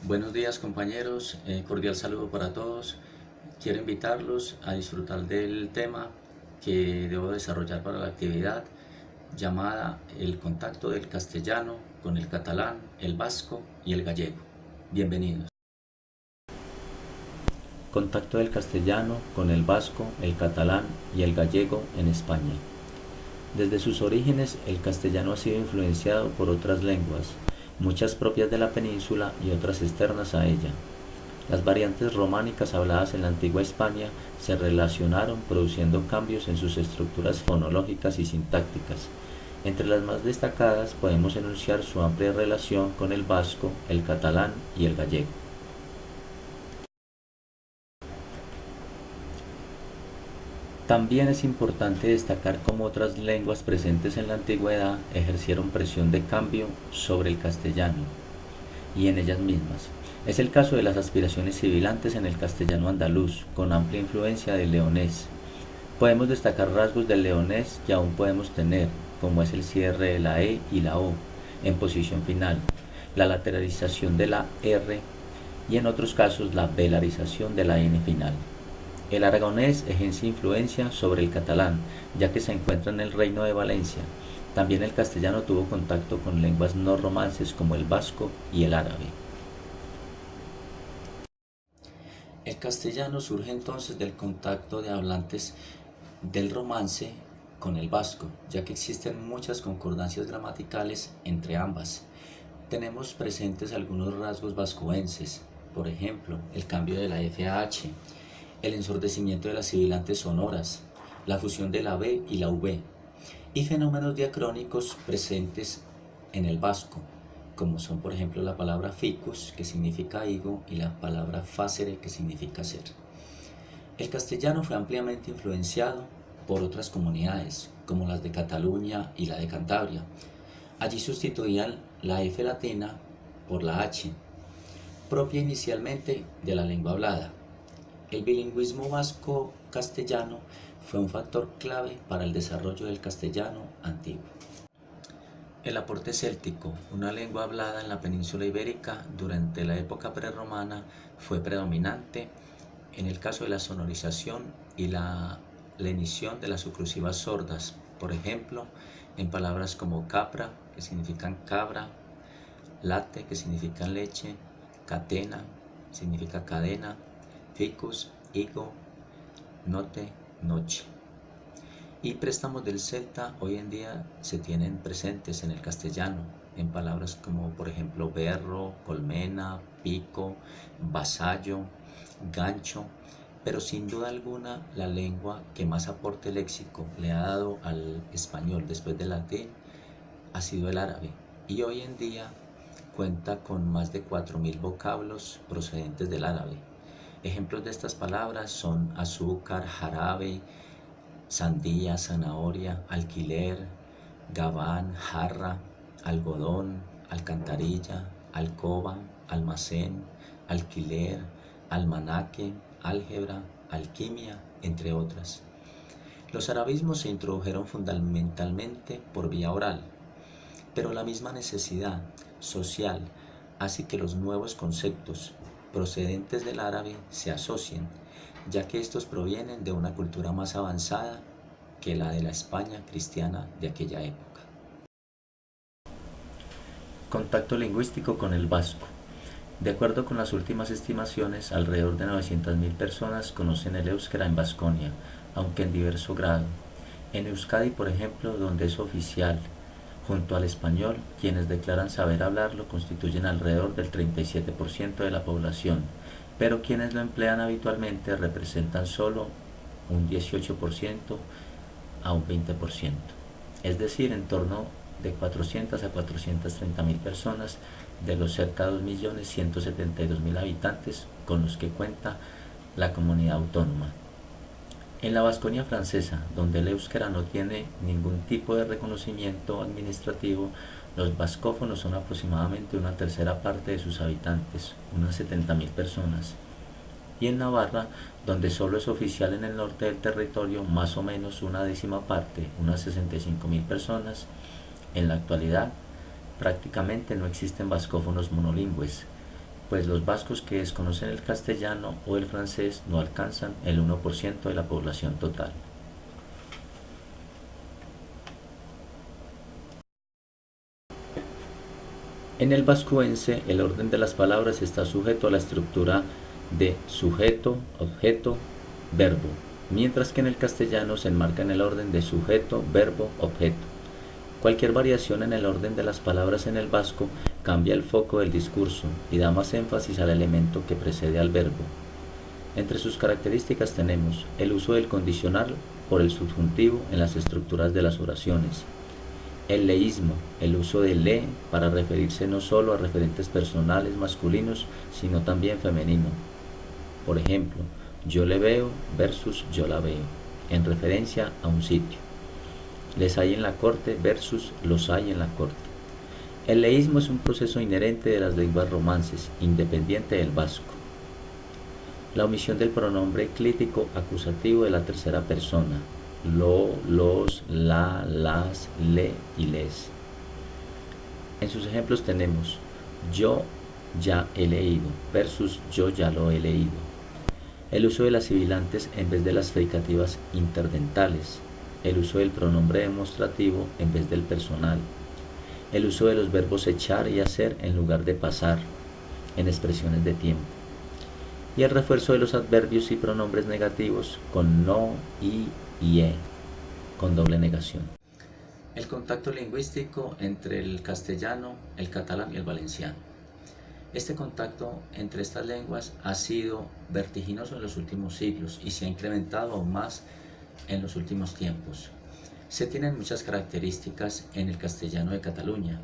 Buenos días compañeros, cordial saludo para todos. Quiero invitarlos a disfrutar del tema que debo desarrollar para la actividad llamada el contacto del castellano con el catalán, el vasco y el gallego. Bienvenidos. Contacto del castellano con el vasco, el catalán y el gallego en España. Desde sus orígenes, el castellano ha sido influenciado por otras lenguas, muchas propias de la península y otras externas a ella. Las variantes románicas habladas en la antigua España se relacionaron produciendo cambios en sus estructuras fonológicas y sintácticas. Entre las más destacadas podemos enunciar su amplia relación con el vasco, el catalán y el gallego. También es importante destacar cómo otras lenguas presentes en la antigüedad ejercieron presión de cambio sobre el castellano y en ellas mismas. Es el caso de las aspiraciones sibilantes en el castellano andaluz, con amplia influencia del leonés. Podemos destacar rasgos del leonés que aún podemos tener, como es el cierre de la E y la O en posición final, la lateralización de la R y en otros casos la velarización de la N final. El aragonés ejerce influencia sobre el catalán, ya que se encuentra en el Reino de Valencia. También el castellano tuvo contacto con lenguas no romances como el vasco y el árabe. El castellano surge entonces del contacto de hablantes del romance con el vasco, ya que existen muchas concordancias gramaticales entre ambas. Tenemos presentes algunos rasgos vascoenses, por ejemplo, el cambio de la F a H, el ensordecimiento de las sibilantes sonoras, la fusión de la B y la V, y fenómenos diacrónicos presentes en el vasco, como son por ejemplo la palabra ficus, que significa higo, y la palabra facere, que significa ser. El castellano fue ampliamente influenciado por otras comunidades, como las de Cataluña y la de Cantabria. Allí sustituían la F latina por la H, propia inicialmente de la lengua hablada. El bilingüismo vasco-castellano fue un factor clave para el desarrollo del castellano antiguo. El aporte céltico, una lengua hablada en la península ibérica durante la época prerromana, fue predominante en el caso de la sonorización y la lenición de las oclusivas sordas, por ejemplo, en palabras como capra, que significan cabra, late, que significa leche, catena, significa cadena, ficus, higo, note, noche. Y préstamos del celta hoy en día se tienen presentes en el castellano, en palabras como por ejemplo berro, colmena, pico, vasallo, gancho, pero sin duda alguna la lengua que más aporte léxico le ha dado al español después del latín ha sido el árabe, y hoy en día cuenta con más de 4.000 vocablos procedentes del árabe. Ejemplos de estas palabras son azúcar, jarabe, sandía, zanahoria, alquiler, gabán, jarra, algodón, alcantarilla, alcoba, almacén, alquiler, almanaque, álgebra, alquimia, entre otras. Los arabismos se introdujeron fundamentalmente por vía oral, pero la misma necesidad social hace que los nuevos conceptos procedentes del árabe se asocien, ya que estos provienen de una cultura más avanzada que la de la España cristiana de aquella época. Contacto lingüístico con el vasco. De acuerdo con las últimas estimaciones, alrededor de 900.000 personas conocen el euskera en Vasconia, aunque en diverso grado. En Euskadi, por ejemplo, donde es oficial, junto al español, quienes declaran saber hablarlo constituyen alrededor del 37% de la población, pero quienes lo emplean habitualmente representan solo un 18% a un 20%, es decir, en torno de 400 a 430.000 personas de los cerca de 2.172.000 habitantes con los que cuenta la comunidad autónoma. En la Vasconia francesa, donde el euskera no tiene ningún tipo de reconocimiento administrativo, los vascófonos son aproximadamente una tercera parte de sus habitantes, unas 70.000 personas. Y en Navarra, donde solo es oficial en el norte del territorio, más o menos una décima parte, unas 65.000 personas. En la actualidad, prácticamente no existen vascófonos monolingües, pues los vascos que desconocen el castellano o el francés no alcanzan el 1% de la población total. En el vascuense, el orden de las palabras está sujeto a la estructura de sujeto, objeto, verbo, mientras que en el castellano se enmarca en el orden de sujeto, verbo, objeto. Cualquier variación en el orden de las palabras en el vasco cambia el foco del discurso y da más énfasis al elemento que precede al verbo. Entre sus características tenemos el uso del condicional por el subjuntivo en las estructuras de las oraciones, el leísmo, el uso de le para referirse no solo a referentes personales masculinos, sino también femenino. Por ejemplo, yo le veo versus yo la veo, en referencia a un sitio. Les hay en la corte versus los hay en la corte. El leísmo es un proceso inherente de las lenguas romances, independiente del vasco. La omisión del pronombre clítico acusativo de la tercera persona, lo, los, la, las, le y les. En sus ejemplos tenemos yo ya he leído versus yo ya lo he leído. El uso de las sibilantes en vez de las fricativas interdentales. El uso del pronombre demostrativo en vez del personal. El uso de los verbos echar y hacer en lugar de pasar en expresiones de tiempo. Y el refuerzo de los adverbios y pronombres negativos con no, y e, con doble negación. El contacto lingüístico entre el castellano, el catalán y el valenciano. Este contacto entre estas lenguas ha sido vertiginoso en los últimos siglos y se ha incrementado aún más en los últimos tiempos. Se tienen muchas características en el castellano de Cataluña,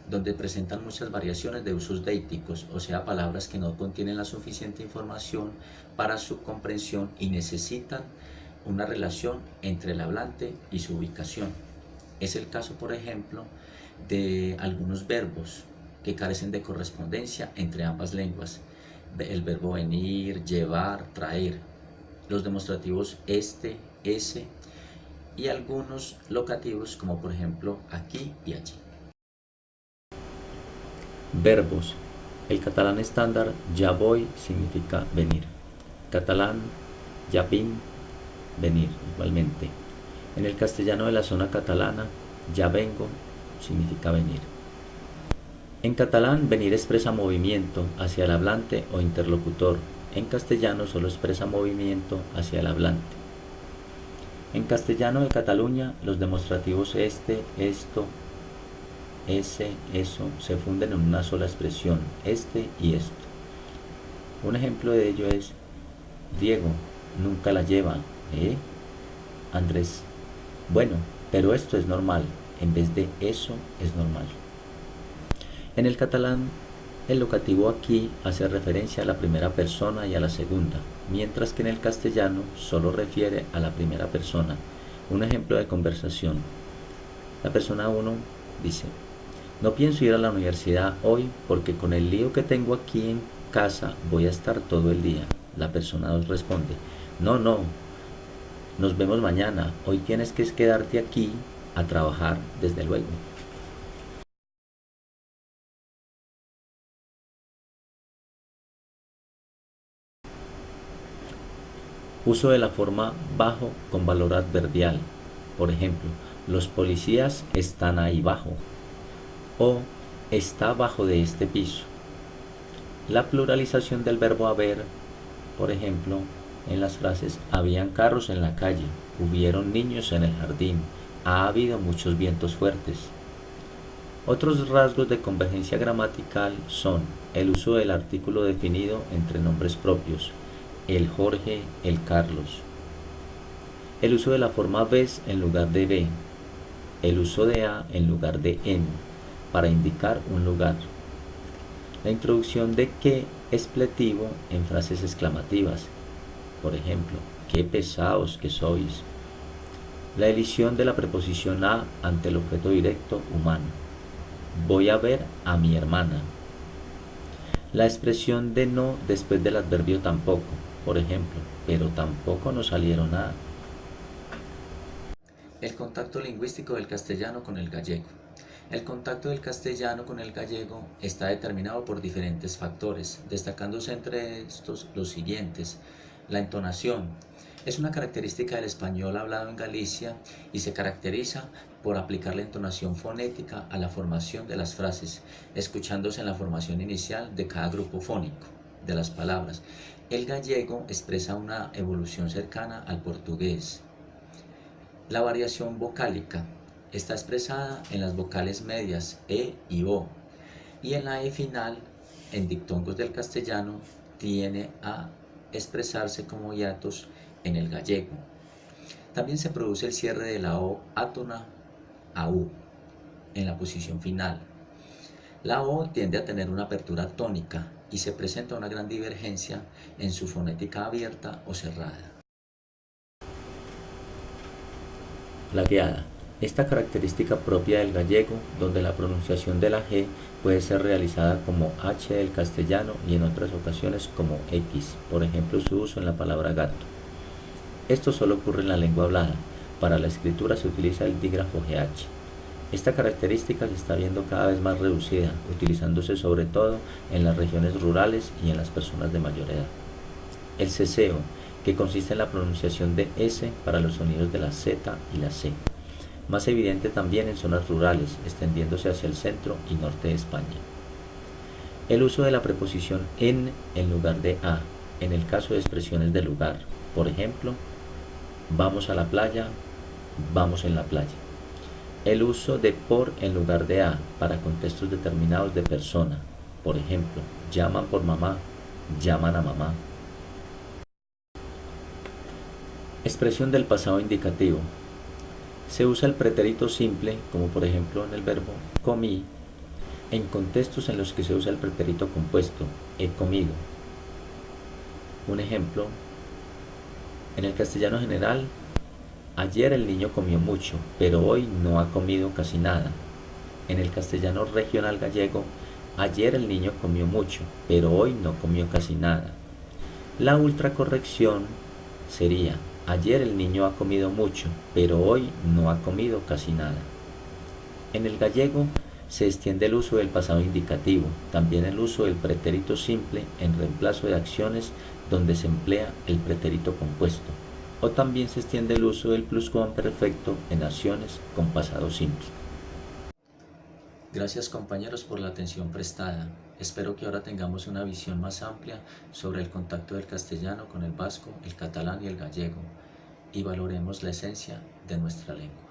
donde presentan muchas variaciones de usos deíticos, o sea, palabras que no contienen la suficiente información para su comprensión y necesitan una relación entre el hablante y su ubicación. Es el caso, por ejemplo, de algunos verbos que carecen de correspondencia entre ambas lenguas. El verbo venir, llevar, traer. Los demostrativos este, ese y algunos locativos como por ejemplo aquí y allí. Verbos. El catalán estándar ya voy significa venir. Catalán ya vin, venir igualmente. En el castellano de la zona catalana, ya vengo significa venir. En catalán, venir expresa movimiento hacia el hablante o interlocutor. En castellano solo expresa movimiento hacia el hablante. En castellano de Cataluña, los demostrativos este, esto, ese, eso se funden en una sola expresión, este y esto. Un ejemplo de ello es Diego, nunca la lleva, ¿eh? Andrés, bueno, pero esto es normal, en vez de eso es normal. En el catalán, el locativo aquí hace referencia a la primera persona y a la segunda, mientras que en el castellano solo refiere a la primera persona. Un ejemplo de conversación. La persona 1 dice, no pienso ir a la universidad hoy porque con el lío que tengo aquí en casa voy a estar todo el día. La persona 2 responde, no, nos vemos mañana, hoy tienes que quedarte aquí a trabajar desde luego. Uso de la forma bajo con valor adverbial. Por ejemplo, los policías están ahí bajo o está bajo de este piso. La pluralización del verbo haber, por ejemplo, en las frases habían carros en la calle, hubieron niños en el jardín, ha habido muchos vientos fuertes. Otros rasgos de convergencia gramatical son el uso del artículo definido entre nombres propios, el Jorge, el Carlos. El uso de la forma ves en lugar de ve. El uso de a en lugar de en, para indicar un lugar. La introducción de que expletivo en frases exclamativas. Por ejemplo, qué pesados que sois. La elisión de la preposición a ante el objeto directo humano. Voy a ver a mi hermana. La expresión de no después del adverbio tampoco. Por ejemplo, pero tampoco nos salieron a. El contacto lingüístico del castellano con el gallego. El contacto del castellano con el gallego está determinado por diferentes factores, destacándose entre estos los siguientes. La entonación es una característica del español hablado en Galicia y se caracteriza por aplicar la entonación fonética a la formación de las frases, escuchándose en la formación inicial de cada grupo fónico de las palabras. El gallego expresa una evolución cercana al portugués. La variación vocálica está expresada en las vocales medias E y O, y en la E final, en diptongos del castellano, tiene a expresarse como hiatos en el gallego. También se produce el cierre de la O átona a U en la posición final. La O tiende a tener una apertura tónica y se presenta una gran divergencia en su fonética abierta o cerrada. La guiada. Esta característica propia del gallego, donde la pronunciación de la G puede ser realizada como H del castellano y en otras ocasiones como X, por ejemplo su uso en la palabra gato. Esto solo ocurre en la lengua hablada. Para la escritura se utiliza el dígrafo GH. Esta característica se está viendo cada vez más reducida, utilizándose sobre todo en las regiones rurales y en las personas de mayor edad. El ceseo, que consiste en la pronunciación de S para los sonidos de la Z y la C. Más evidente también en zonas rurales, extendiéndose hacia el centro y norte de España. El uso de la preposición en lugar de a, en el caso de expresiones de lugar. Por ejemplo, vamos a la playa, vamos en la playa. El uso de por en lugar de a para contextos determinados de persona. Por ejemplo, llaman por mamá, llaman a mamá. Expresión del pasado indicativo. Se usa el pretérito simple, como por ejemplo en el verbo comí, en contextos en los que se usa el pretérito compuesto, he comido. Un ejemplo, en el castellano general, ayer el niño comió mucho, pero hoy no ha comido casi nada. En el castellano regional gallego, ayer el niño comió mucho, pero hoy no comió casi nada. La ultracorrección sería, ayer el niño ha comido mucho, pero hoy no ha comido casi nada. En el gallego se extiende el uso del pasado indicativo, también el uso del pretérito simple en reemplazo de acciones donde se emplea el pretérito compuesto, o también se extiende el uso del pluscuamperfecto en acciones con pasado simple. Gracias compañeros por la atención prestada. Espero que ahora tengamos una visión más amplia sobre el contacto del castellano con el vasco, el catalán y el gallego, y valoremos la esencia de nuestra lengua.